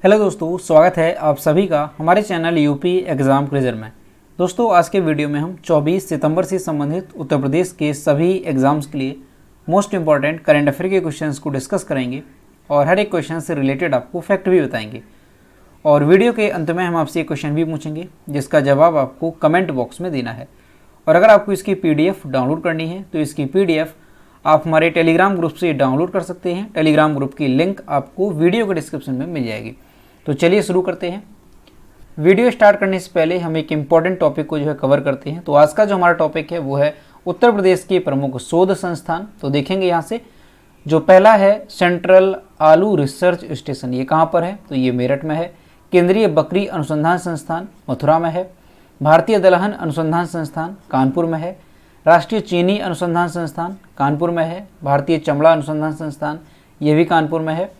Hello दोस्तों, स्वागत है आप सभी का हमारे चैनल यूपी एग्ज़ाम क्विज़र में। दोस्तों, आज के वीडियो में हम 24 सितंबर से संबंधित उत्तर प्रदेश के सभी एग्ज़ाम्स के लिए मोस्ट इंपॉर्टेंट करंट अफेयर के क्वेश्चंस को डिस्कस करेंगे और हर एक क्वेश्चन से रिलेटेड आपको फैक्ट भी बताएंगे। और वीडियो के अंत में हम आपसे एक क्वेश्चन भी पूछेंगे जिसका जवाब आपको कमेंट बॉक्स में देना है। और अगर आपको इसकी PDF डाउनलोड करनी है तो इसकी PDF आप हमारे टेलीग्राम ग्रुप से डाउनलोड कर सकते हैं। टेलीग्राम ग्रुप की लिंक आपको वीडियो के डिस्क्रिप्शन में मिल जाएगी। तो चलिए शुरू करते हैं। वीडियो स्टार्ट करने से पहले हम एक इम्पॉर्टेंट टॉपिक को कवर करते हैं। तो आज का जो हमारा टॉपिक है वो है उत्तर प्रदेश के प्रमुख शोध संस्थान। तो देखेंगे यहाँ से जो पहला है सेंट्रल आलू रिसर्च स्टेशन, ये कहाँ पर है? तो ये मेरठ में है। केंद्रीय बकरी अनुसंधान संस्थान मथुरा में है। भारतीय दलहन अनुसंधान संस्थान कानपुर में है। राष्ट्रीय चीनी अनुसंधान संस्थान कानपुर में है। भारतीय चमड़ा अनुसंधान संस्थान ये भी कानपुर में है।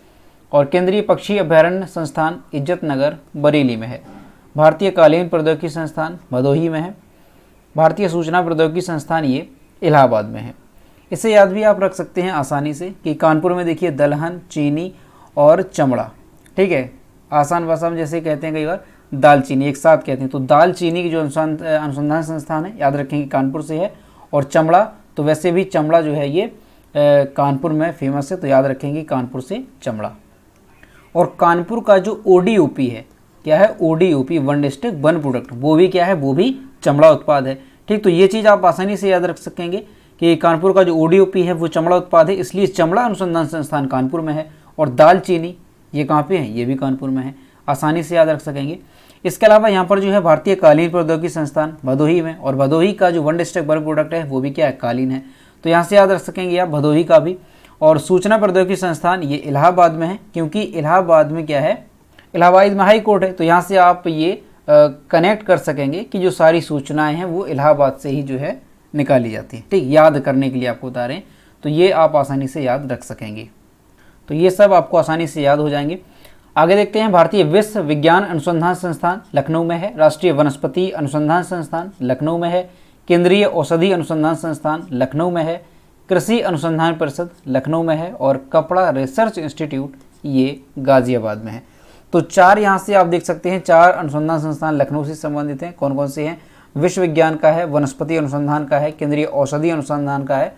और केंद्रीय पक्षी अभयारण्य संस्थान इज्जतनगर बरेली में है। भारतीय कालीन प्रौद्योगिकी संस्थान भदोही में है। भारतीय सूचना प्रौद्योगिकी संस्थान ये इलाहाबाद में है। इसे याद भी आप रख सकते हैं आसानी से कि कानपुर में देखिए दलहन, चीनी और चमड़ा, ठीक है। आसान भाषा में जैसे कहते हैं कई बार दालचीनी एक साथ कहते हैं, तो दालचीनी की जो अनुसंधान संस्थान है याद रखेंगे कानपुर से है। और चमड़ा तो वैसे भी चमड़ा जो है ये कानपुर में फेमस है, तो याद रखेंगे कानपुर से चमड़ा। और कानपुर का जो ODOP है, क्या है? ODOP one district one product, वो भी क्या है? वो भी चमड़ा उत्पाद है, ठीक। तो ये चीज़ आप आसानी से याद रख सकेंगे कि कानपुर का जो ODOP है वो चमड़ा उत्पाद है, इसलिए चमड़ा अनुसंधान संस्थान कानपुर में है। और दालचीनी ये कहाँ पे है? ये भी कानपुर में है, आसानी से याद रख सकेंगे। इसके अलावा यहाँ पर जो है भारतीय कालीन प्रौद्योगिकी संस्थान भदोही में, और भदोही का जो वन डिस्ट्रिक्ट वन प्रोडक्ट है वो भी क्या है? कालीन है, तो यहाँ से याद रख सकेंगे आप भदोही का भी। और सूचना प्रौद्योगिकी संस्थान ये इलाहाबाद में है, क्योंकि इलाहाबाद में क्या है? इलाहाबाद में हाई कोर्ट है, तो यहाँ से आप ये कनेक्ट कर सकेंगे कि जो सारी सूचनाएं हैं वो इलाहाबाद से ही जो है निकाली जाती है, ठीक। याद करने के लिए आपको बता रहे हैं, तो ये आप आसानी से याद रख सकेंगे। तो ये सब आपको आसानी से याद हो जाएंगे। आगे देखते हैं। भारतीय विश्व विज्ञान अनुसंधान संस्थान लखनऊ में है। राष्ट्रीय वनस्पति अनुसंधान संस्थान लखनऊ में है। केंद्रीय औषधि अनुसंधान संस्थान लखनऊ में है। कृषि अनुसंधान परिषद लखनऊ में है। और कपड़ा रिसर्च इंस्टीट्यूट ये गाजियाबाद में है। तो चार यहाँ से आप देख सकते हैं, चार अनुसंधान संस्थान लखनऊ से संबंधित हैं। कौन कौन से हैं? विश्व विज्ञान का है, वनस्पति अनुसंधान का है, केंद्रीय औषधि अनुसंधान का है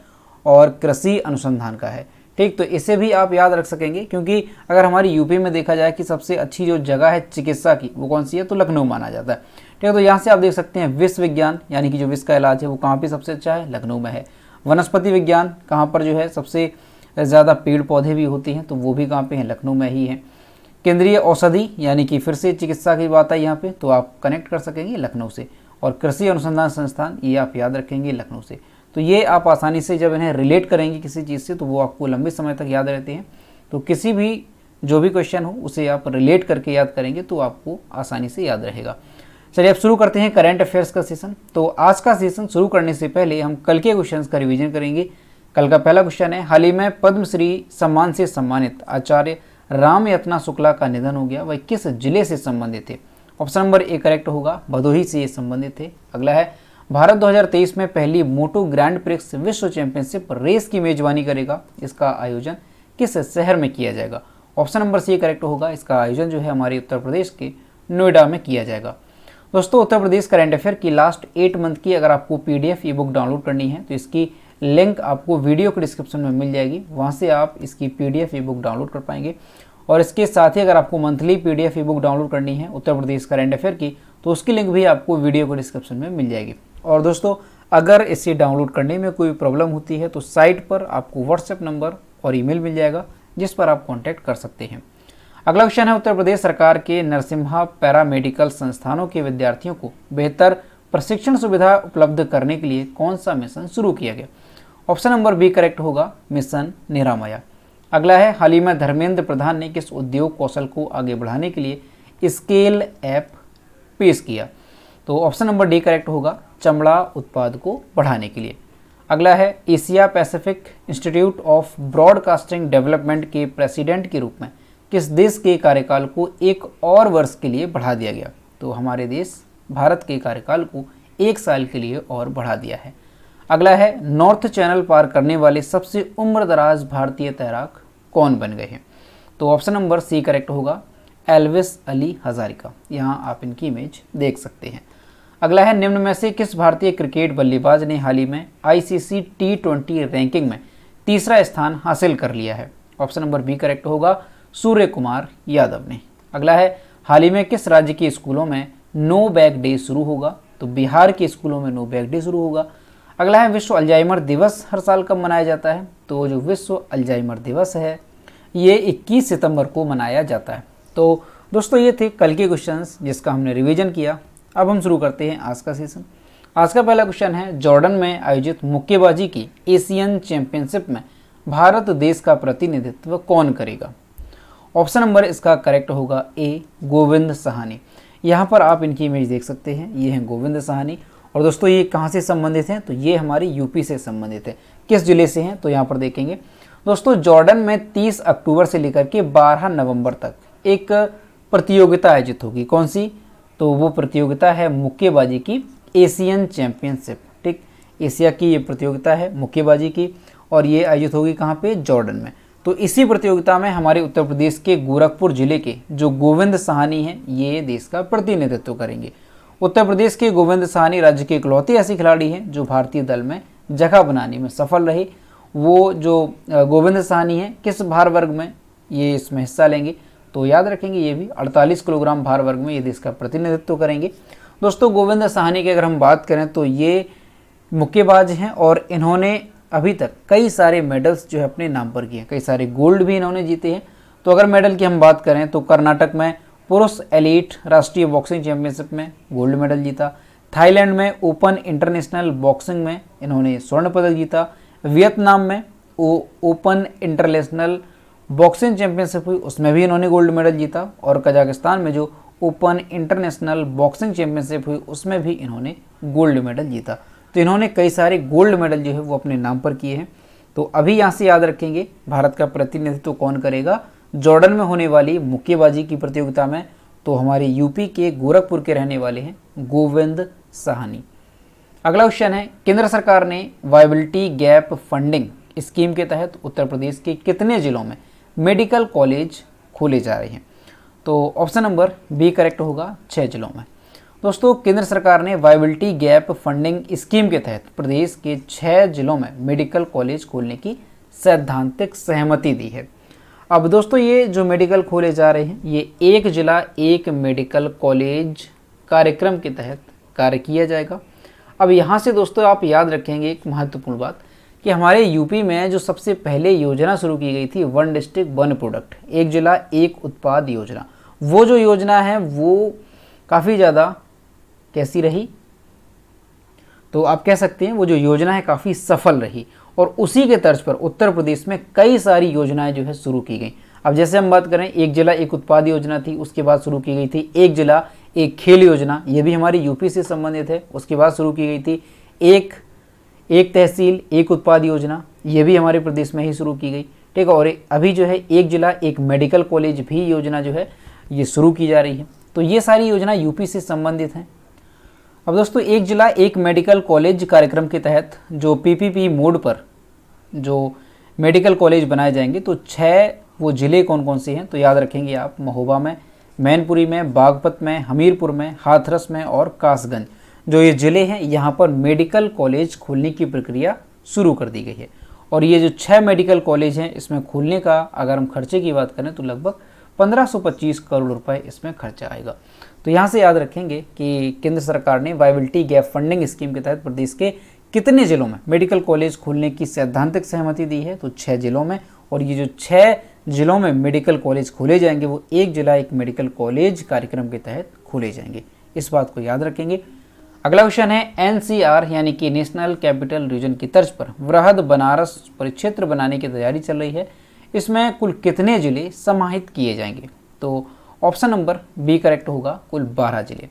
और कृषि अनुसंधान का है, ठीक। तो इसे भी आप याद रख सकेंगे, क्योंकि अगर हमारी यूपी में देखा जाए कि सबसे अच्छी जो जगह है चिकित्सा की वो कौन सी है, तो लखनऊ माना जाता है, ठीक है। तो यहाँ से आप देख सकते हैं विश्व विज्ञान यानी कि जो विश्व का इलाज है वो कहाँ पे सबसे अच्छा है? लखनऊ में है। वनस्पति विज्ञान कहाँ पर जो है सबसे ज़्यादा पेड़ पौधे भी होते हैं, तो वो भी कहाँ पे हैं? लखनऊ में ही है। केंद्रीय औषधि यानी कि फिर से चिकित्सा की बात है यहाँ पे, तो आप कनेक्ट कर सकेंगे लखनऊ से। और कृषि अनुसंधान संस्थान ये आप याद रखेंगे लखनऊ से। तो ये आप आसानी से जब इन्हें रिलेट करेंगे किसी चीज़ से तो वो आपको लंबे समय तक याद रहते हैं। तो किसी भी जो भी क्वेश्चन हो उसे आप रिलेट करके याद करेंगे तो आपको आसानी से याद रहेगा। चलिए अब शुरू करते हैं करंट अफेयर्स का सेशन। तो आज का सेशन शुरू करने से पहले हम कल के क्वेश्चंस का रिवीजन करेंगे। कल का पहला क्वेश्चन है, हाल ही में पद्मश्री सम्मान से सम्मानित आचार्य राम यतना शुक्ला का निधन हो गया, वह किस जिले से संबंधित थे? ऑप्शन नंबर ए करेक्ट होगा, भदोही से ये संबंधित थे। अगला है, भारत 2023 में पहली मोटो ग्रैंड प्रिक्स विश्व चैंपियनशिप रेस की मेजबानी करेगा, इसका आयोजन किस शहर में किया जाएगा? ऑप्शन नंबर सी करेक्ट होगा, इसका आयोजन जो है हमारे उत्तर प्रदेश के नोएडा में किया जाएगा। दोस्तों, उत्तर प्रदेश करंट अफेयर की लास्ट 8 मंथ की अगर आपको PDF ई बुक डाउनलोड करनी है तो इसकी लिंक आपको वीडियो के डिस्क्रिप्शन में मिल जाएगी, वहाँ से आप इसकी PDF ई बुक डाउनलोड कर पाएंगे। और इसके साथ ही अगर आपको मंथली PDF ई बुक डाउनलोड करनी है उत्तर प्रदेश करंट अफेयर की, तो उसकी लिंक भी आपको वीडियो के डिस्क्रिप्शन में मिल जाएगी। और दोस्तों, अगर इसे डाउनलोड करने में कोई प्रॉब्लम होती है तो साइट पर आपको WhatsApp नंबर और ईमेल मिल जाएगा जिस पर आप कॉन्टैक्ट कर सकते हैं। अगला क्वेश्चन है, उत्तर प्रदेश सरकार के नरसिम्हा पैरामेडिकल संस्थानों के विद्यार्थियों को बेहतर प्रशिक्षण सुविधा उपलब्ध करने के लिए कौन सा मिशन शुरू किया गया? ऑप्शन नंबर बी करेक्ट होगा, मिशन निरामया। अगला है, हाल ही में धर्मेंद्र प्रधान ने किस उद्योग कौशल को आगे बढ़ाने के लिए स्केल ऐप पेश किया? तो ऑप्शन नंबर डी करेक्ट होगा, चमड़ा उत्पाद को बढ़ाने के लिए। अगला है, Asia Pacific institute of broadcasting development के प्रेसिडेंट के रूप में किस देश के कार्यकाल को 1 और वर्ष के लिए बढ़ा दिया गया? तो हमारे देश भारत के कार्यकाल को 1 साल के लिए और बढ़ा दिया है। अगला है, नॉर्थ चैनल पार करने वाले सबसे उम्रदराज भारतीय तैराक कौन बन गए हैं? तो ऑप्शन नंबर सी करेक्ट होगा, एल्विस अली हजारिका। यहाँ आप इनकी इमेज देख सकते हैं। अगला है, निम्न में से किस भारतीय क्रिकेट बल्लेबाज ने हाल ही में आईसीसी T20 रैंकिंग में तीसरा स्थान हासिल कर लिया है? ऑप्शन नंबर बी करेक्ट होगा, सूर्य कुमार यादव ने। अगला है, हाल ही में किस राज्य के स्कूलों में नो बैग डे शुरू होगा? तो बिहार के स्कूलों में नो बैग डे शुरू होगा। अगला है, विश्व अल्जाइमर दिवस हर साल कब मनाया जाता है? तो जो विश्व अल्जाइमर दिवस है ये 21 सितंबर को मनाया जाता है। तो दोस्तों ये थे कल के क्वेश्चंस जिसका हमने रिवीजन किया। अब हम शुरू करते हैं आज का सेशन। आज का पहला क्वेश्चन है, जॉर्डन में आयोजित मुक्केबाजी की एशियन चैंपियनशिप में भारत देश का प्रतिनिधित्व कौन करेगा? ऑप्शन नंबर इसका करेक्ट होगा ए, गोविंद सहानी। यहाँ पर आप इनकी इमेज देख सकते हैं, ये हैं गोविंद सहानी। और दोस्तों ये कहाँ से संबंधित हैं? तो ये हमारी यूपी से संबंधित है। किस जिले से हैं? तो यहाँ पर देखेंगे दोस्तों, जॉर्डन में 30 अक्टूबर से लेकर के 12 नवंबर तक एक प्रतियोगिता आयोजित होगी। कौन सी? तो वो प्रतियोगिता है मुक्केबाजी की एशियन चैंपियनशिप। ठीक, एशिया की ये प्रतियोगिता है मुक्केबाजी की और ये आयोजित होगी कहाँ पे? जॉर्डन में। तो इसी प्रतियोगिता में हमारे उत्तर प्रदेश के गोरखपुर जिले के जो गोविंद सहानी हैं ये देश का प्रतिनिधित्व करेंगे। उत्तर प्रदेश के गोविंद सहानी राज्य के इकलौते ऐसे खिलाड़ी हैं जो भारतीय दल में जगह बनाने में सफल रहे। वो जो गोविंद सहानी हैं किस भार वर्ग में ये इसमें हिस्सा लेंगे? तो याद रखेंगे ये भी 48 किलोग्राम भार वर्ग में ये देश का प्रतिनिधित्व करेंगे। दोस्तों गोविंद सहानी की अगर हम बात करें तो ये मुक्केबाज हैं और इन्होंने अभी तक कई सारे मेडल्स जो है अपने नाम पर किए हैं। कई सारे गोल्ड भी इन्होंने जीते हैं। तो अगर मेडल की हम बात करें तो कर्नाटक में पुरुष एलीट राष्ट्रीय बॉक्सिंग चैंपियनशिप में गोल्ड मेडल जीता। थाईलैंड में ओपन इंटरनेशनल बॉक्सिंग में इन्होंने स्वर्ण पदक जीता। वियतनाम में ओपन इंटरनेशनल बॉक्सिंग चैंपियनशिप हुई उसमें भी इन्होंने गोल्ड मेडल जीता। और कजाकिस्तान में जो ओपन इंटरनेशनल बॉक्सिंग चैंपियनशिप हुई उसमें भी इन्होंने गोल्ड मेडल जीता। तो इन्होंने कई सारे गोल्ड मेडल जो है वो अपने नाम पर किए हैं। तो अभी यहाँ से याद रखेंगे भारत का प्रतिनिधित्व कौन करेगा जॉर्डन में होने वाली मुक्केबाजी की प्रतियोगिता में? तो हमारे यूपी के गोरखपुर के रहने वाले हैं गोविंद सहानी। अगला क्वेश्चन है, केंद्र सरकार ने वायबिलिटी गैप फंडिंग स्कीम के तहत उत्तर प्रदेश के कितने जिलों में मेडिकल कॉलेज खोले जा रहे हैं? तो ऑप्शन नंबर बी करेक्ट होगा, 6 जिलों में। दोस्तों केंद्र सरकार ने वायबिलिटी गैप फंडिंग स्कीम के तहत प्रदेश के 6 जिलों में मेडिकल कॉलेज खोलने की सैद्धांतिक सहमति दी है। अब दोस्तों ये जो मेडिकल खोले जा रहे हैं ये एक जिला एक मेडिकल कॉलेज कार्यक्रम के तहत कार्य किया जाएगा। अब यहाँ से दोस्तों आप याद रखेंगे एक महत्वपूर्ण बात कि हमारे यूपी में जो सबसे पहले योजना शुरू की गई थी वन डिस्ट्रिक्ट वन प्रोडक्ट, एक जिला एक उत्पाद योजना, वो जो योजना है वो काफ़ी ज़्यादा कैसी रही? तो आप कह सकते हैं वो जो योजना है काफ़ी सफल रही और उसी के तर्ज पर उत्तर प्रदेश में कई सारी योजनाएं जो है शुरू की गई। अब जैसे हम बात करें एक जिला एक उत्पाद योजना थी, उसके बाद शुरू की गई थी एक जिला एक खेल योजना, ये भी हमारी यूपी से संबंधित है। उसके बाद शुरू की गई थी एक तहसील एक उत्पाद योजना, ये भी हमारे प्रदेश में ही शुरू की गई। ठीक है, और अभी जो है एक जिला एक मेडिकल कॉलेज भी योजना जो है ये शुरू की जा रही है। तो ये सारी योजना यूपी से संबंधित हैं। अब दोस्तों एक जिला एक मेडिकल कॉलेज कार्यक्रम के तहत जो पीपीपी मोड पर जो मेडिकल कॉलेज बनाए जाएंगे तो 6 वो ज़िले कौन कौन से हैं? तो याद रखेंगे आप, महोबा में, मैनपुरी में, बागपत में, हमीरपुर में, हाथरस में और कासगंज, जो ये ज़िले हैं यहाँ पर मेडिकल कॉलेज खोलने की प्रक्रिया शुरू कर दी गई है। और ये जो 6 मेडिकल कॉलेज हैं इसमें खोलने का अगर हम खर्चे की बात करें तो लगभग 1525 करोड़ रुपए इसमें खर्चा आएगा। तो यहाँ से याद रखेंगे कि केंद्र सरकार ने वायबिलिटी गैप फंडिंग स्कीम के तहत प्रदेश के कितने जिलों में मेडिकल कॉलेज खोलने की सैद्धांतिक सहमति दी है? तो 6 जिलों में। और ये जो 6 जिलों में मेडिकल कॉलेज खोले जाएंगे वो एक जिला एक मेडिकल कॉलेज कार्यक्रम के तहत खोले जाएंगे, इस बात को याद रखेंगे। अगला क्वेश्चन है, एनसीआर यानी कि नेशनल कैपिटल रीजन की तर्ज पर वृहद बनारस परिक्षेत्र बनाने की तैयारी चल रही है, इसमें कुल कितने जिले समाहित किए जाएंगे? तो ऑप्शन नंबर बी करेक्ट होगा, कुल 12 जिले।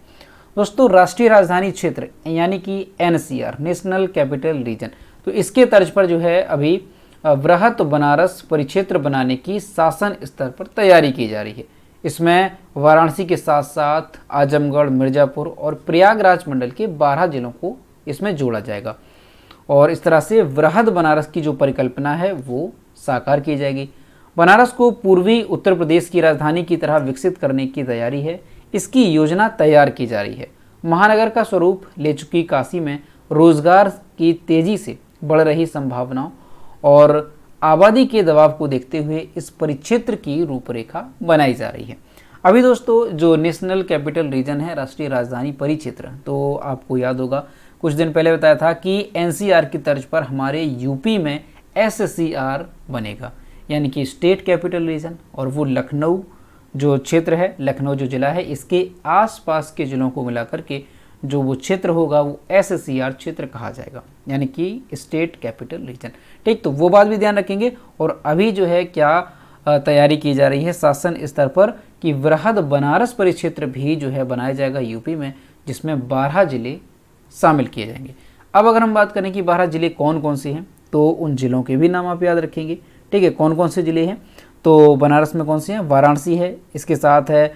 दोस्तों राष्ट्रीय राजधानी क्षेत्र यानी कि एनसीआर नेशनल कैपिटल रीजन, तो इसके तर्ज पर जो है अभी वृहद बनारस परिक्षेत्र बनाने की शासन स्तर पर तैयारी की जा रही है। इसमें वाराणसी के साथ साथ आजमगढ़, मिर्ज़ापुर और प्रयागराज मंडल के 12 जिलों को इसमें जोड़ा जाएगा और इस तरह से वृहद बनारस की जो परिकल्पना है वो साकार की जाएगी। बनारस को पूर्वी उत्तर प्रदेश की राजधानी की तरह विकसित करने की तैयारी है। इसकी योजना तैयार की जा रही है। महानगर का स्वरूप ले चुकी काशी में रोजगार की तेजी से बढ़ रही संभावनाओं और आबादी के दबाव को देखते हुए इस परिक्षेत्र की रूपरेखा बनाई जा रही है। अभी दोस्तों जो नेशनल कैपिटल रीजन है, राष्ट्रीय राजधानी परिक्षेत्र, तो आपको याद होगा कुछ दिन पहले बताया था कि एनसीआर की तर्ज पर हमारे यूपी में एससीआर बनेगा, यानी कि स्टेट कैपिटल रीजन, और वो लखनऊ जो क्षेत्र है, लखनऊ जो जिला है, इसके आसपास के जिलों को मिलाकर के जो वो क्षेत्र होगा वो एससीआर क्षेत्र कहा जाएगा, यानी कि स्टेट कैपिटल रीजन। ठीक, तो वो बात भी ध्यान रखेंगे। और अभी जो है क्या तैयारी की जा रही है शासन स्तर पर कि वृहद बनारस परिक्षेत्र भी जो है बनाया जाएगा यूपी में, जिसमें 12 जिले शामिल किए जाएंगे। अब अगर हम बात करें कि 12 जिले कौन कौन से हैं, तो उन जिलों के भी नाम आप याद रखेंगे। ठीक है, कौन कौन से जिले हैं, तो बनारस में कौन से हैं, वाराणसी है, इसके साथ है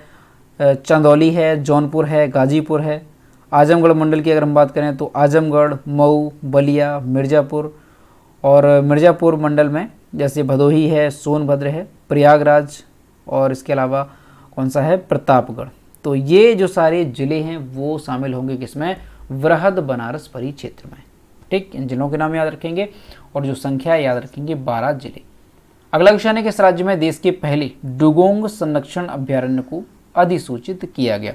चंदौली है, जौनपुर है, गाजीपुर है। आजमगढ़ मंडल की अगर हम बात करें तो आजमगढ़, मऊ, बलिया, मिर्ज़ापुर, और मिर्ज़ापुर मंडल में जैसे भदोही है, सोनभद्र है, प्रयागराज, और इसके अलावा कौन सा है, प्रतापगढ़। तो ये जो सारे ज़िले हैं वो शामिल होंगे किसमें, वृहद बनारस परिक्षेत्र में। ठीक, इन जिलों के नाम याद रखेंगे और जो संख्या याद रखेंगे 12 जिले। अगला क्वेश्चन है कि इस राज्य में देश के पहले डुगोंग संरक्षण अभ्यारण्य को अधिसूचित किया गया।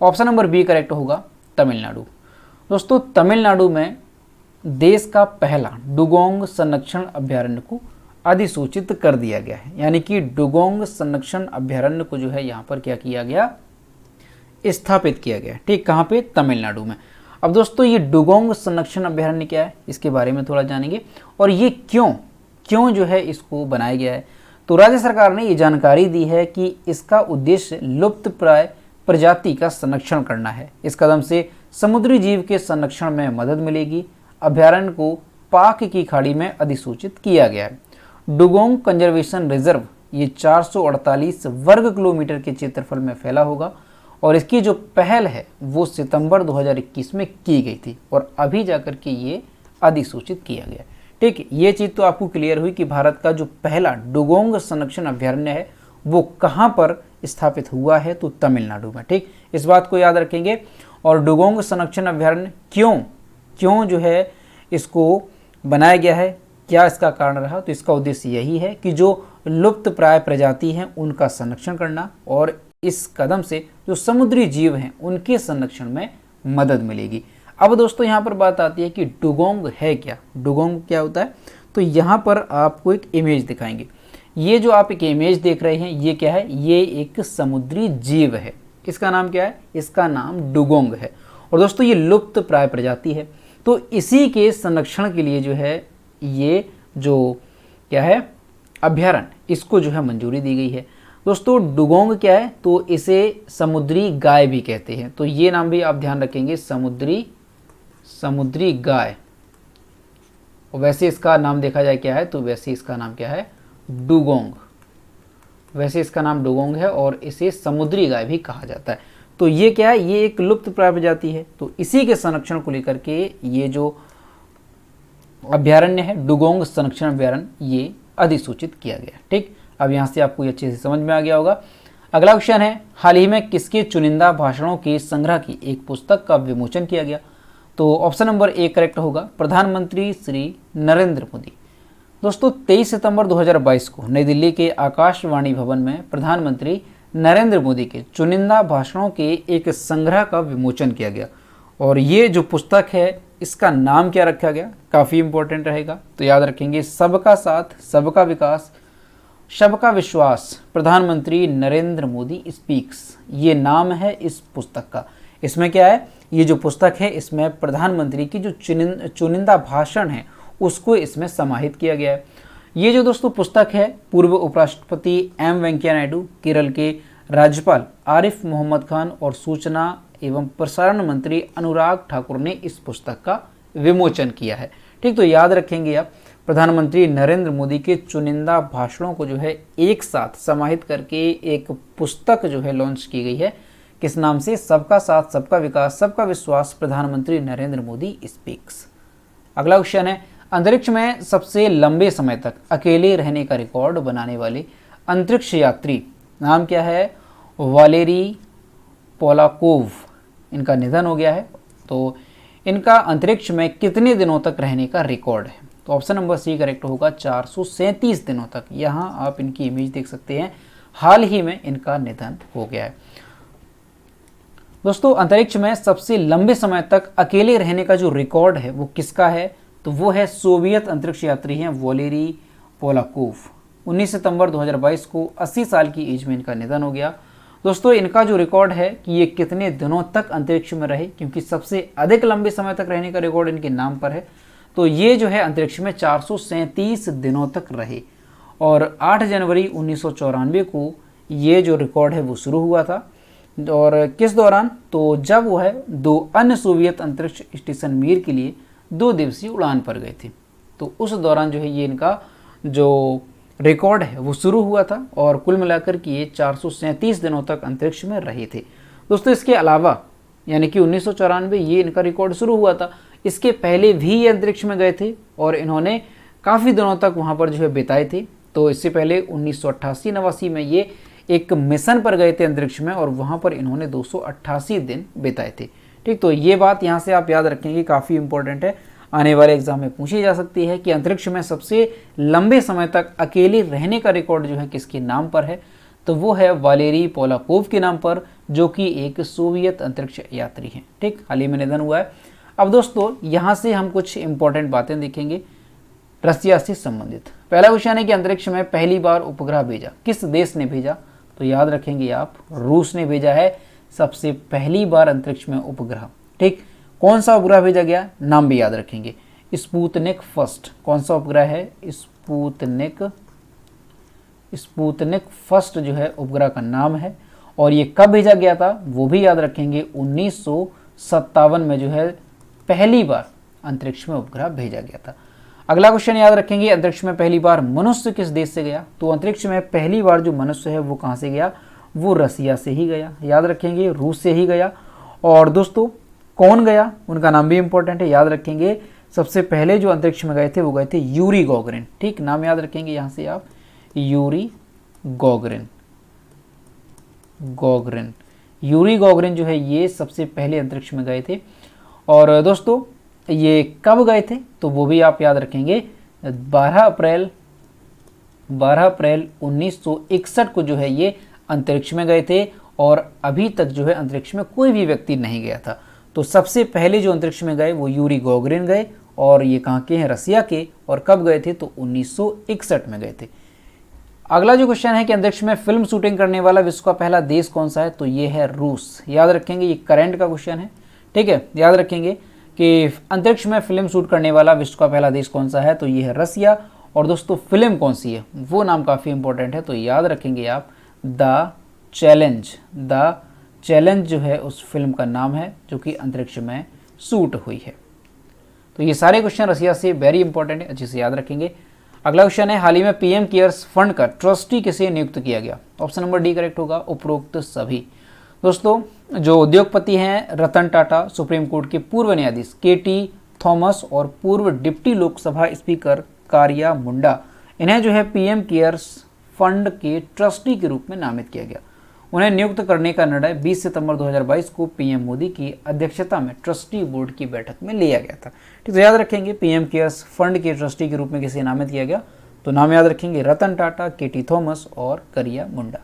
ऑप्शन नंबर बी करेक्ट होगा, तमिलनाडु। दोस्तों तमिलनाडु में देश का पहला डुगोंग संरक्षण अभ्यारण्य को अधिसूचित कर दिया गया है, यानी कि डुगोंग संरक्षण अभ्यारण्य को जो है यहाँ पर क्या किया गया, स्थापित किया गया। ठीक, कहाँ पे, तमिलनाडु में। अब दोस्तों ये डुगोंग संरक्षण अभ्यारण्य क्या है, इसके बारे में थोड़ा जानेंगे, और ये क्यों जो है इसको बनाया गया है। तो राज्य सरकार ने ये जानकारी दी है कि इसका उद्देश्य लुप्त प्राय प्रजाति का संरक्षण करना है। इस कदम से समुद्री जीव के संरक्षण में मदद मिलेगी। अभ्यारण्य को पाक की खाड़ी में अधिसूचित किया गया है। डुगोंग कंजर्वेशन रिजर्व ये 448 वर्ग किलोमीटर के क्षेत्रफल में फैला होगा, और इसकी जो पहल है वो सितंबर 2021 में की गई थी, और अभी जाकर के ये अधिसूचित किया गया। ठीक, ये चीज़ तो आपको क्लियर हुई कि भारत का जो पहला डुगोंग संरक्षण अभ्यारण्य है वो कहाँ पर स्थापित हुआ है, तो तमिलनाडु में। ठीक, इस बात को याद रखेंगे। और डुगोंग संरक्षण अभ्यारण्य क्यों जो है इसको बनाया गया है, क्या इसका कारण रहा, तो इसका उद्देश्य यही है कि जो लुप्त प्राय प्रजाति हैं उनका संरक्षण करना, और इस कदम से जो समुद्री जीव हैं उनके संरक्षण में मदद मिलेगी। अब दोस्तों यहाँ पर बात आती है कि डुगोंग है क्या, डुगोंग क्या होता है, तो यहाँ पर आपको एक इमेज दिखाएंगे। ये जो आप एक इमेज देख रहे हैं ये क्या है, ये एक समुद्री जीव है। इसका नाम क्या है, इसका नाम डुगोंग है। और दोस्तों ये लुप्त प्राय प्रजाति है, तो इसी के संरक्षण के लिए जो है ये जो क्या है अभ्यारण्य, इसको जो है मंजूरी दी गई है। दोस्तों डुगोंग क्या है, तो इसे समुद्री गाय भी कहते हैं, तो ये नाम भी आप ध्यान रखेंगे, समुद्री गाय। और वैसे इसका नाम देखा जाए क्या है, तो वैसे इसका नाम क्या है, डुगोंग। वैसे इसका नाम डुगोंग है और इसे समुद्री गाय भी कहा जाता है। तो ये क्या है, ये एक लुप्त प्राय प्रजाति है, तो इसी के संरक्षण को लेकर के ये जो अभ्यारण्य है डुगोंग संरक्षण अभ्यारण्य ये अधिसूचित किया गया। ठीक, अब यहाँ से आपको ये अच्छे से समझ में आ गया होगा। अगला क्वेश्चन है, हाल ही में किसके चुनिंदा भाषणों के संग्रह की एक पुस्तक का विमोचन किया गया, तो ऑप्शन नंबर ए करेक्ट होगा, प्रधानमंत्री श्री नरेंद्र मोदी। दोस्तों 23 सितंबर 2022 को नई दिल्ली के आकाशवाणी भवन में प्रधानमंत्री नरेंद्र मोदी के चुनिंदा भाषणों के एक संग्रह का विमोचन किया गया, और ये जो पुस्तक है इसका नाम क्या रखा गया, काफ़ी इंपॉर्टेंट रहेगा, तो याद रखेंगे, सबका साथ सबका विकास सबका विश्वास, प्रधानमंत्री नरेंद्र मोदी स्पीक्स, ये नाम है इस पुस्तक का। इसमें क्या है, ये जो पुस्तक है इसमें प्रधानमंत्री की जो चुनिंदा भाषण है उसको इसमें समाहित किया गया है। ये जो दोस्तों पुस्तक है पूर्व उपराष्ट्रपति एम वेंकैया नायडू, केरल के राज्यपाल आरिफ मोहम्मद खान और सूचना एवं प्रसारण मंत्री अनुराग ठाकुर ने इस पुस्तक का विमोचन किया है। ठीक, तो याद रखेंगे आप, प्रधानमंत्री नरेंद्र मोदी के चुनिंदा भाषणों को जो है एक साथ समाहित करके एक पुस्तक जो है लॉन्च की गई है, किस नाम से, सबका साथ सबका विकास सबका विश्वास, प्रधानमंत्री नरेंद्र मोदी स्पीक्स। अगला क्वेश्चन है, अंतरिक्ष में सबसे लंबे समय तक अकेले रहने का रिकॉर्ड बनाने वाले अंतरिक्ष यात्री नाम क्या है? वालेरी पोलाकोव। इनका निधन हो गया है। तो इनका अंतरिक्ष में कितने दिनों तक रहने का रिकॉर्ड है? तो ऑप्शन नंबर सी करेक्ट होगा, 437 दिनों तक। यहाँ आप इनकी इमेज देख सकते हैं, हाल ही में इनका निधन हो गया है। दोस्तों, अंतरिक्ष में सबसे लंबे समय तक अकेले रहने का जो रिकॉर्ड है वो किसका है? तो वो है सोवियत अंतरिक्ष यात्री हैं वालेरी पोलाकोव। 19 सितंबर 2022 को 80 साल की एज में इनका निधन हो गया। दोस्तों, इनका जो रिकॉर्ड है कि ये कितने दिनों तक अंतरिक्ष में रहे, क्योंकि सबसे अधिक लंबे समय तक रहने का रिकॉर्ड इनके नाम पर है। तो ये जो है अंतरिक्ष में 437 दिनों तक रहे और 8 जनवरी 1994 को ये जो रिकॉर्ड है वो शुरू हुआ था। और किस दौरान? तो जब वो है 2 अन्य सोवियत अंतरिक्ष स्टेशन मीर के लिए 2 दिवसीय उड़ान पर गए थे। तो उस दौरान जो है ये इनका जो रिकॉर्ड है वो शुरू हुआ था और कुल मिलाकर के ये 437 दिनों तक अंतरिक्ष में रहे थे। दोस्तों, इसके अलावा यानी कि 1994 ये इनका रिकॉर्ड शुरू हुआ था, इसके पहले भी ये अंतरिक्ष में गए थे और इन्होंने काफ़ी दिनों तक वहाँ पर जो है बिताए थे। तो इससे पहले 1988-89 में ये एक मिशन पर गए थे अंतरिक्ष में और वहाँ पर इन्होंने 288 दिन बिताए थे। ठीक, तो ये बात यहाँ से आप याद रखेंगे, काफ़ी इंपॉर्टेंट है, आने वाले एग्जाम में पूछी जा सकती है कि अंतरिक्ष में सबसे लंबे समय तक अकेले रहने का रिकॉर्ड जो है किसके नाम पर है? तो वो है वालेरी पोलाकोव के नाम पर, जो कि एक सोवियत अंतरिक्ष यात्री हैं। ठीक, हाल ही में निधन हुआ है। अब दोस्तों, यहाँ से हम कुछ इंपॉर्टेंट बातें देखेंगे रसिया से संबंधित। पहला क्वेश्चन है कि अंतरिक्ष में पहली बार उपग्रह भेजा किस देश ने भेजा? तो याद रखेंगे आप, रूस ने भेजा है सबसे पहली बार अंतरिक्ष में उपग्रह। ठीक, कौन सा उपग्रह भेजा गया? नाम भी याद रखेंगे, स्पुतनिक फर्स्ट। कौन सा उपग्रह है? स्पुतनिक फर्स्ट जो है उपग्रह का नाम है। और ये कब भेजा गया था वो भी याद रखेंगे, 1957 में जो है पहली बार अंतरिक्ष में उपग्रह भेजा गया था। अगला क्वेश्चन याद रखेंगे, अंतरिक्ष में पहली बार मनुष्य किस देश से गया? तो अंतरिक्ष में पहली बार जो मनुष्य है वो कहाँ से गया? वो रसिया से ही गया। याद रखेंगे, रूस से ही गया। और दोस्तों, कौन गया? उनका नाम भी इंपॉर्टेंट है, याद रखेंगे। सबसे पहले जो अंतरिक्ष में गए थे वो गए थे यूरी गॉगरिन। ठीक, नाम याद रखेंगे यहाँ से आप, यूरी गॉगरिन। यूरी गॉगरिन जो है ये सबसे पहले अंतरिक्ष में गए थे। और दोस्तों, ये कब गए थे? तो वो भी आप याद रखेंगे, 12 अप्रैल 1961 को जो है ये अंतरिक्ष में गए थे। और अभी तक जो है अंतरिक्ष में कोई भी व्यक्ति नहीं गया था। तो सबसे पहले जो अंतरिक्ष में गए वो यूरी गॉगरिन गए और ये कहाँ के हैं? रसिया के। और कब गए थे? तो 1961 में गए थे। अगला जो क्वेश्चन है कि अंतरिक्ष में फिल्म शूटिंग करने वाला विश्व का पहला देश कौन सा है? तो ये है रूस। याद रखेंगे, ये करंट का क्वेश्चन है। ठीक है, याद रखेंगे कि अंतरिक्ष में फिल्म शूट करने वाला विश्व का पहला देश कौन सा है? तो ये है रसिया। और दोस्तों, फिल्म कौन सी है वो नाम काफ़ी इंपॉर्टेंट है, तो याद रखेंगे आप, द चैलेंज जो है उस फिल्म का नाम है जो कि अंतरिक्ष में शूट हुई है। तो ये सारे क्वेश्चन रसिया से वेरी इंपॉर्टेंट है, अच्छे से याद रखेंगे। अगला क्वेश्चन है, हाल ही में पीएम केयर्स फंड का ट्रस्टी किसे नियुक्त किया गया? ऑप्शन नंबर डी करेक्ट होगा, उपरोक्त सभी। दोस्तों, जो उद्योगपति हैं रतन टाटा, सुप्रीम कोर्ट के पूर्व न्यायाधीश केटी थॉमस और पूर्व डिप्टी लोकसभा स्पीकर कारिया मुंडा, इन्हें जो है पीएम केयर्स फंड के ट्रस्टी के रूप में नामित किया गया। उन्हें नियुक्त करने का निर्णय 20 सितंबर 2022 को पीएम मोदी की अध्यक्षता में ट्रस्टी बोर्ड की बैठक में लिया गया था। ठीक, तो याद रखेंगे पीएम केयर्स फंड के ट्रस्टी के रूप में किसे नामित किया गया? तो नाम याद रखेंगे, रतन टाटा, केटी थॉमस और करिया मुंडा।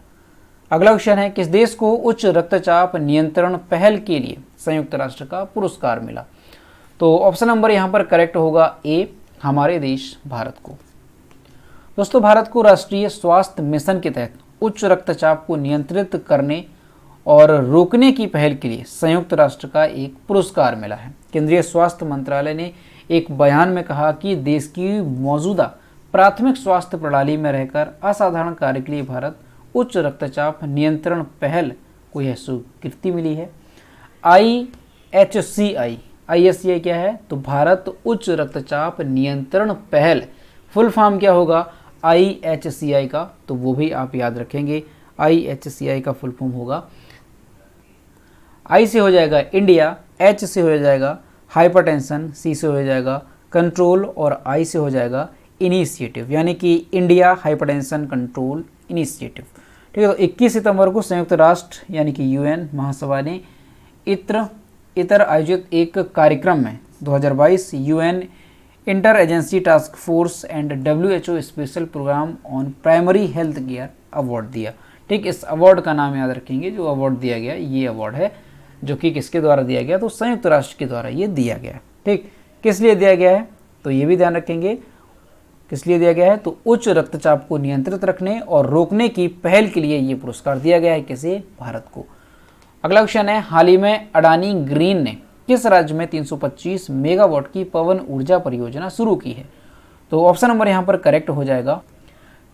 अगला क्वेश्चन है, किस देश को उच्च रक्तचाप नियंत्रण पहल के लिए संयुक्त राष्ट्र का पुरस्कार मिला? तो ऑप्शन नंबर यहाँ पर करेक्ट होगा ए, हमारे देश भारत को। दोस्तों, भारत को राष्ट्रीय स्वास्थ्य मिशन के तहत उच्च रक्तचाप को नियंत्रित करने और रोकने की पहल के लिए संयुक्त राष्ट्र का एक पुरस्कार मिला है। केंद्रीय स्वास्थ्य मंत्रालय ने एक बयान में कहा कि देश की मौजूदा प्राथमिक स्वास्थ्य प्रणाली में रहकर असाधारण कार्य के लिए भारत उच्च रक्तचाप नियंत्रण पहल को यह स्वीकृति मिली है। ISCI क्या है? तो भारत उच्च रक्तचाप नियंत्रण पहल, फुल फॉर्म क्या होगा IHCI का? तो वो भी आप याद रखेंगे, IHCI का फुल फॉर्म होगा, I से हो जाएगा इंडिया, H से हो जाएगा हाइपरटेंशन, C से हो जाएगा कंट्रोल और आई से हो जाएगा इनिशिएटिव, यानी कि इंडिया हाइपरटेंशन कंट्रोल इनिशिएटिव। ठीक है, तो 21 सितंबर को संयुक्त राष्ट्र यानी कि यूएन महासभा ने इतर आयोजित एक कार्यक्रम में 2022 UN inter agency task force and WHO special programme on primary health care award दिया। ठीक, इस अवार्ड का नाम याद रखेंगे। जो अवार्ड दिया गया ये अवार्ड है जो कि किसके द्वारा दिया गया, तो संयुक्त राष्ट्र के द्वारा ये दिया गया। ठीक, किस लिए दिया गया है तो ये भी ध्यान रखेंगे, किस लिए दिया गया है तो उच्च रक्तचाप को नियंत्रित रखने और रोकने की पहल के लिए ये पुरस्कार दिया गया है किसे, भारत को। अगला क्वेश्चन है, हाल ही में अडानी ग्रीन ने किस राज्य में 325 मेगावाट की पवन ऊर्जा परियोजना शुरू की है। तो ऑप्शन नंबर यहाँ पर करेक्ट हो जाएगा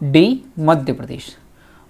डी, मध्य प्रदेश।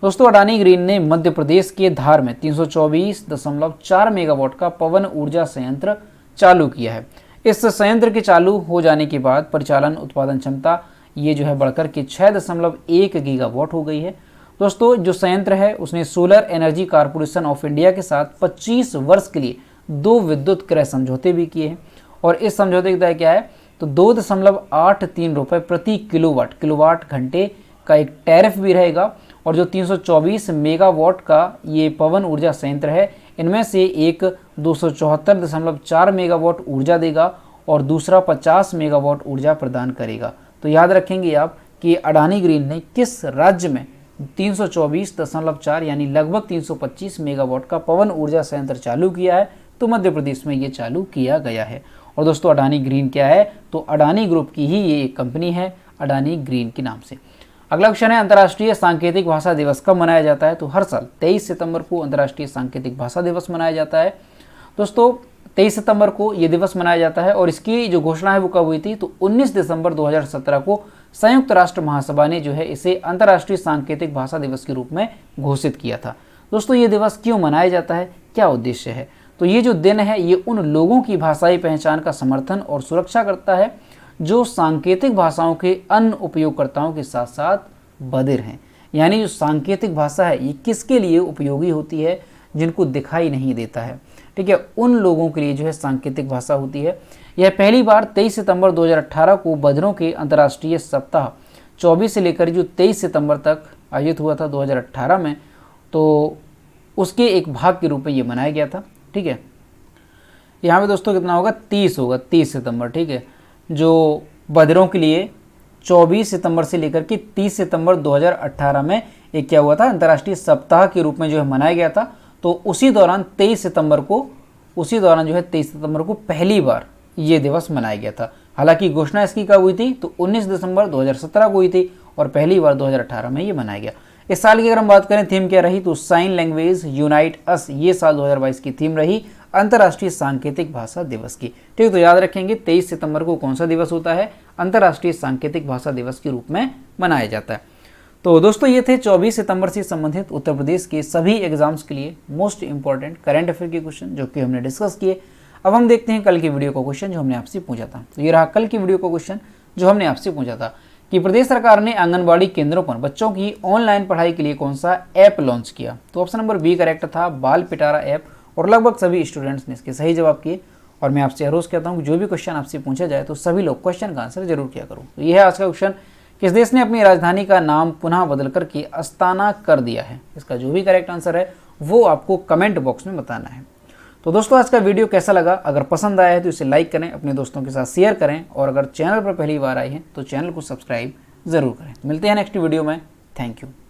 दोस्तों, अडानी ग्रीन ने मध्य प्रदेश के धार में 324.4 मेगावाट का पवन ऊर्जा संयंत्र चालू किया है। इस संयंत्र के चालू हो जाने के बाद परिचालन उत्पादन क्षमता ये जो है बढ़कर के 6.1 गीगावाट हो गई है। दोस्तों, जो संयंत्र है उसने solar energy corporation of India के साथ 25 वर्ष के लिए 2 विद्युत क्रय समझौते भी किए हैं और इस समझौते की दर क्या है तो 2.83 रुपये प्रति किलोवाट घंटे का एक टैरिफ भी रहेगा। और जो 324 मेगावाट का ये पवन ऊर्जा संयंत्र है इनमें से एक 274.4 मेगावाट ऊर्जा देगा और दूसरा 50 मेगावाट ऊर्जा प्रदान करेगा। तो याद रखेंगे आप कि अडानी ग्रीन ने किस राज्य में 324.4 यानी लगभग 325 मेगावाट का पवन ऊर्जा संयंत्र चालू किया है, तो मध्य प्रदेश में ये चालू किया गया है। और दोस्तों, अडानी ग्रीन क्या है तो अडानी ग्रुप की ही ये एक कंपनी है अडानी ग्रीन के नाम से। अगला क्वेश्चन है, अंतर्राष्ट्रीय सांकेतिक भाषा दिवस कब मनाया जाता है। तो हर साल 23 सितंबर को अंतर्राष्ट्रीय सांकेतिक भाषा दिवस मनाया जाता है। दोस्तों, 23 सितंबर को ये दिवस मनाया जाता है और इसकी जो घोषणा है वो कब हुई थी तो 19 दिसंबर 2017 को संयुक्त राष्ट्र महासभा ने जो है इसे अंतर्राष्ट्रीय सांकेतिक भाषा दिवस के रूप में घोषित किया था। दोस्तों, ये दिवस क्यों मनाया जाता है, क्या उद्देश्य है, तो ये जो दिन है ये उन लोगों की भाषाई पहचान का समर्थन और सुरक्षा करता है जो सांकेतिक भाषाओं के अन्य उपयोगकर्ताओं के साथ साथ बधिर हैं। यानी जो सांकेतिक भाषा है ये किसके लिए उपयोगी होती है, जिनको दिखाई नहीं देता है। ठीक है, उन लोगों के लिए जो है सांकेतिक भाषा होती है। यह पहली बार 23 सितंबर 2018 को बधिरों के अंतर्राष्ट्रीय सप्ताह 24 से लेकर जो 23 सितंबर तक आयोजित हुआ था 2018 में, तो उसके एक भाग के रूप में ये मनाया गया था। ठीक है, यहाँ पे दोस्तों कितना होगा 30 होगा, 30 सितंबर। ठीक है, जो बधिरों के लिए 24 सितंबर से लेकर के 30 सितंबर 2018 में एक क्या हुआ था अंतर्राष्ट्रीय सप्ताह के रूप में जो है मनाया गया था। तो उसी दौरान 23 सितंबर को पहली बार ये दिवस मनाया गया था। हालांकि घोषणा इसकी कब हुई थी तो 19 दिसंबर 2017 को हुई थी और पहली बार 2018 में ये मनाया गया। इस साल की अगर हम बात करें थीम क्या रही तो साइन लैंग्वेज यूनाइट अस, ये साल 2022 की थीम रही अंतर्राष्ट्रीय सांकेतिक भाषा दिवस की। ठीक, तो याद रखेंगे 23 सितंबर को कौन सा दिवस होता है, अंतर्राष्ट्रीय सांकेतिक भाषा दिवस के रूप में मनाया जाता है। तो दोस्तों, ये थे 24 सितंबर से संबंधित उत्तर प्रदेश के सभी एग्जाम्स के लिए मोस्ट इंपॉर्टेंट करंट अफेयर के क्वेश्चन जो कि हमने डिस्कस किए। अब हम देखते हैं कल की वीडियो का क्वेश्चन जो हमने आपसे पूछा था। तो ये रहा कल की वीडियो का क्वेश्चन जो हमने आपसे पूछा था कि प्रदेश सरकार ने आंगनबाड़ी केंद्रों पर बच्चों की ऑनलाइन पढ़ाई के लिए कौन सा ऐप लॉन्च किया। तो ऑप्शन नंबर बी करेक्ट था, बाल पिटारा ऐप, और लगभग सभी स्टूडेंट्स ने इसके सही जवाब किए। और मैं आपसे रोज कहता हूँ कि जो भी क्वेश्चन आपसे पूछा जाए तो सभी लोग क्वेश्चन का आंसर जरूर किया करो। तो यह है आज का क्वेश्चन, किस देश ने अपनी राजधानी का नाम पुनः बदल करके अस्ताना कर दिया है। इसका जो भी करेक्ट आंसर है वो आपको कमेंट बॉक्स में बताना है। तो दोस्तों, आज का वीडियो कैसा लगा, अगर पसंद आया है तो इसे लाइक करें, अपने दोस्तों के साथ शेयर करें और अगर चैनल पर पहली बार आए हैं तो चैनल को सब्सक्राइब जरूर करें। मिलते हैं नेक्स्ट वीडियो में। Thank you.